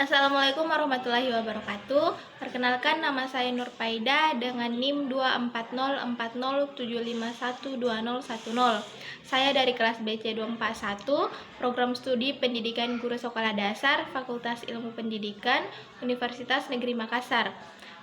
Assalamualaikum warahmatullahi wabarakatuh. Perkenalkan, nama saya Nur Faida dengan NIM 2404075120010. Saya dari kelas BC 241, Program Studi Pendidikan Guru Sekolah Dasar, Fakultas Ilmu Pendidikan, Universitas Negeri Makassar.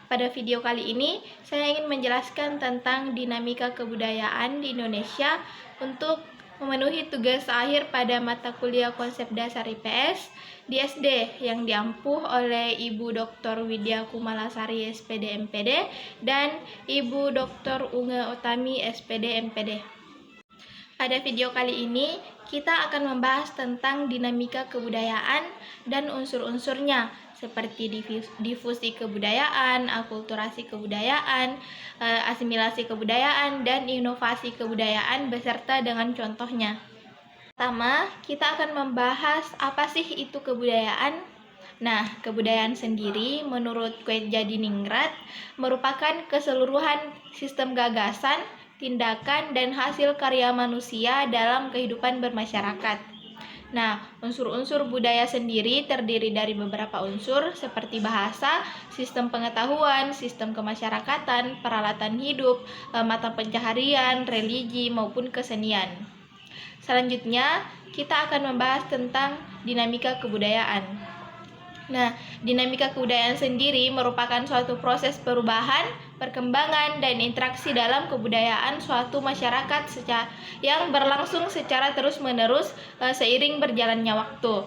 Pada video kali ini, saya ingin menjelaskan tentang dinamika kebudayaan di Indonesia untuk memenuhi tugas akhir pada mata kuliah konsep dasar IPS di SD yang diampuh oleh Ibu Dr. Widya Kumalasari SPD MPD dan Ibu Dr. Unge Utami SPD MPD. Pada video kali ini, kita akan membahas tentang dinamika kebudayaan dan unsur-unsurnya, seperti difusi kebudayaan, akulturasi kebudayaan, asimilasi kebudayaan, dan inovasi kebudayaan beserta dengan contohnya. Pertama, kita akan membahas apa sih itu kebudayaan. Nah, kebudayaan sendiri menurut Kwetjadiningrat merupakan keseluruhan sistem gagasan, tindakan, dan hasil karya manusia dalam kehidupan bermasyarakat. Nah, unsur-unsur budaya sendiri terdiri dari beberapa unsur seperti bahasa, sistem pengetahuan, sistem kemasyarakatan, peralatan hidup, mata pencaharian, religi, maupun kesenian. Selanjutnya, kita akan membahas tentang dinamika kebudayaan. Nah, dinamika kebudayaan sendiri merupakan suatu proses perubahan, perkembangan, dan interaksi dalam kebudayaan suatu masyarakat yang berlangsung secara terus-menerus seiring berjalannya waktu.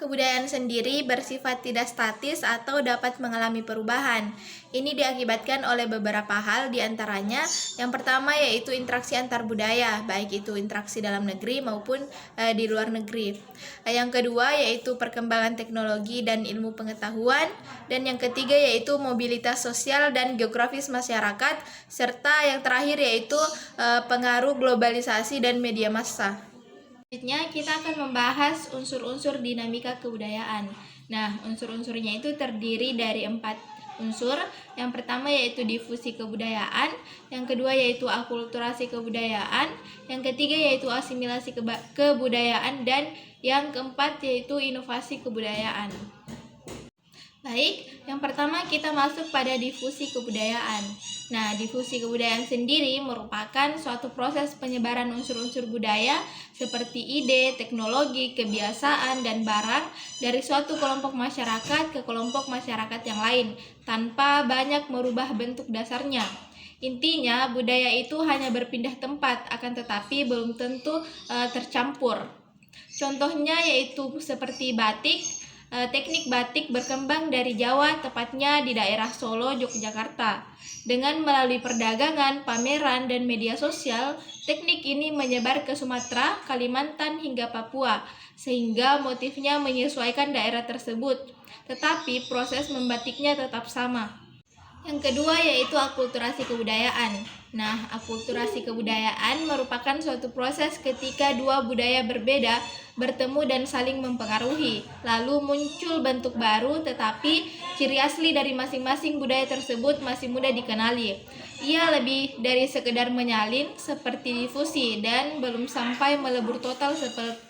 Kebudayaan sendiri bersifat tidak statis atau dapat mengalami perubahan. Ini diakibatkan oleh beberapa hal, diantaranya yang pertama yaitu interaksi antar budaya, baik itu interaksi dalam negeri maupun di luar negeri. Yang kedua yaitu perkembangan teknologi dan ilmu pengetahuan, dan yang ketiga yaitu mobilitas sosial dan geografis masyarakat, serta yang terakhir yaitu pengaruh globalisasi dan media massa. Selanjutnya kita akan membahas unsur-unsur dinamika kebudayaan. Nah, unsur-unsurnya itu terdiri dari 4 unsur. Yang pertama yaitu difusi kebudayaan, yang kedua yaitu akulturasi kebudayaan, yang ketiga yaitu asimilasi kebudayaan, dan yang keempat yaitu inovasi kebudayaan. Baik, yang pertama kita masuk pada difusi kebudayaan. Nah, difusi kebudayaan sendiri merupakan suatu proses penyebaran unsur-unsur budaya seperti ide, teknologi, kebiasaan, dan barang dari suatu kelompok masyarakat ke kelompok masyarakat yang lain tanpa banyak merubah bentuk dasarnya. Intinya, budaya itu hanya berpindah tempat, akan tetapi belum tentu tercampur. Contohnya yaitu seperti batik. Teknik batik berkembang dari Jawa, tepatnya di daerah Solo, Yogyakarta. Dengan melalui perdagangan, pameran, dan media sosial, teknik ini menyebar ke Sumatera, Kalimantan, hingga Papua, sehingga motifnya menyesuaikan daerah tersebut. Tetapi proses membatiknya tetap sama. Yang kedua yaitu akulturasi kebudayaan. Nah, akulturasi kebudayaan merupakan suatu proses ketika dua budaya berbeda bertemu dan saling mempengaruhi. Lalu muncul bentuk baru, tetapi ciri asli dari masing-masing budaya tersebut masih mudah dikenali. Ia lebih dari sekedar menyalin seperti difusi dan belum sampai melebur total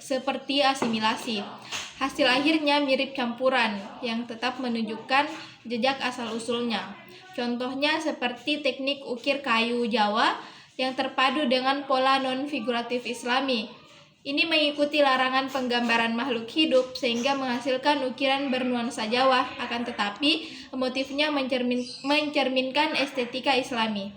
seperti asimilasi. Hasil akhirnya mirip campuran yang tetap menunjukkan jejak asal-usulnya. Contohnya seperti teknik ukir kayu Jawa yang terpadu dengan pola non-figuratif Islami. Ini mengikuti larangan penggambaran makhluk hidup sehingga menghasilkan ukiran bernuansa Jawa, akan tetapi motifnya mencerminkan estetika Islami.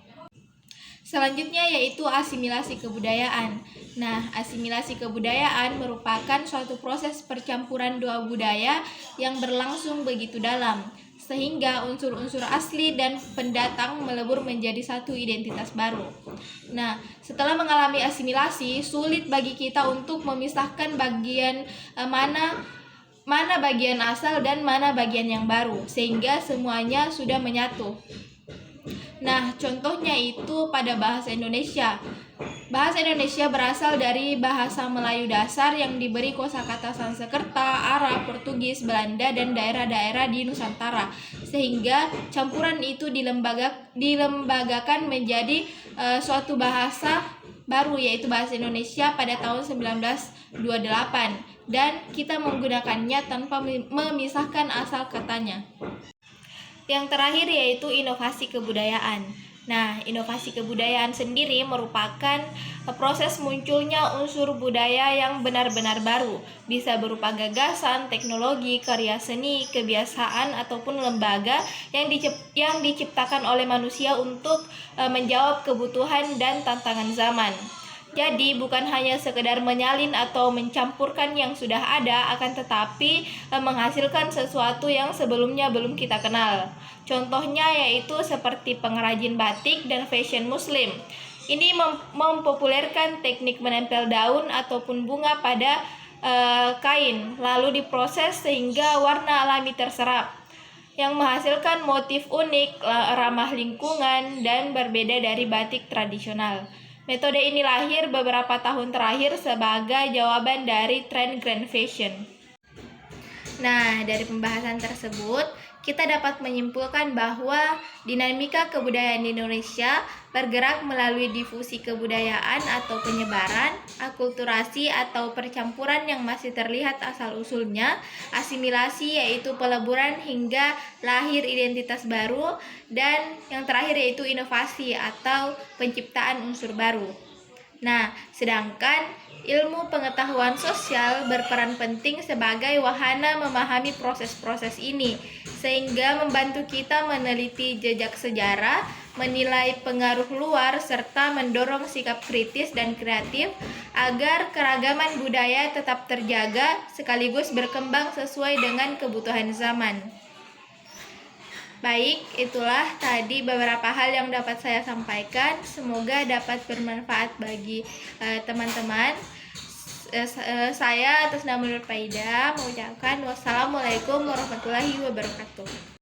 Selanjutnya yaitu asimilasi kebudayaan. Nah, asimilasi kebudayaan merupakan suatu proses percampuran dua budaya yang berlangsung begitu dalam, sehingga unsur-unsur asli dan pendatang melebur menjadi satu identitas baru. Nah, setelah mengalami asimilasi, sulit bagi kita untuk memisahkan bagian mana bagian asal dan mana bagian yang baru, sehingga semuanya sudah menyatu. Nah, contohnya itu pada bahasa Indonesia. Bahasa Indonesia berasal dari bahasa Melayu dasar yang diberi kosakata Sanskerta, Arab, Portugis, Belanda, dan daerah-daerah di Nusantara. Sehingga campuran itu dilembagakan menjadi suatu bahasa baru, yaitu bahasa Indonesia pada tahun 1928. Dan kita menggunakannya tanpa memisahkan asal katanya. Yang terakhir yaitu inovasi kebudayaan. Nah, inovasi kebudayaan sendiri merupakan proses munculnya unsur budaya yang benar-benar baru, bisa berupa gagasan, teknologi, karya seni, kebiasaan, ataupun lembaga yang diciptakan oleh manusia untuk menjawab kebutuhan dan tantangan zaman. Jadi bukan hanya sekedar menyalin atau mencampurkan yang sudah ada, akan tetapi menghasilkan sesuatu yang sebelumnya belum kita kenal. Contohnya yaitu seperti pengrajin batik dan fashion muslim. Ini mempopulerkan teknik menempel daun ataupun bunga pada kain, lalu diproses sehingga warna alami terserap, yang menghasilkan motif unik, ramah lingkungan, dan berbeda dari batik tradisional. Metode ini lahir beberapa tahun terakhir sebagai jawaban dari tren Grand Fashion. Nah, dari pembahasan tersebut, kita dapat menyimpulkan bahwa dinamika kebudayaan di Indonesia bergerak melalui difusi kebudayaan atau penyebaran, akulturasi atau percampuran yang masih terlihat asal-usulnya, asimilasi yaitu peleburan hingga lahir identitas baru, dan yang terakhir yaitu inovasi atau penciptaan unsur baru. Nah, sedangkan ilmu pengetahuan sosial berperan penting sebagai wahana memahami proses-proses ini, sehingga membantu kita meneliti jejak sejarah, menilai pengaruh luar, serta mendorong sikap kritis dan kreatif agar keragaman budaya tetap terjaga sekaligus berkembang sesuai dengan kebutuhan zaman. Baik, itulah tadi beberapa hal yang dapat saya sampaikan. Semoga dapat bermanfaat bagi teman-teman. Saya atas nama Nur Faida mengucapkan wassalamualaikum warahmatullahi wabarakatuh.